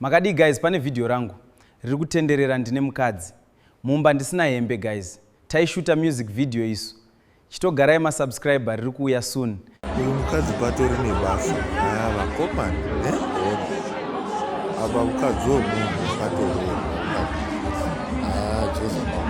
Makadi guys, pane video rangu riri kutenderera ndine mukadzi mumba ndisina hembe guys. Taishuta music video isu. Chitogarai ma subscriber riri kuuya soon. Uyu mukadzi patori nebasa. Aya vakomana, aba mukadzi womunhu patori. Jesu.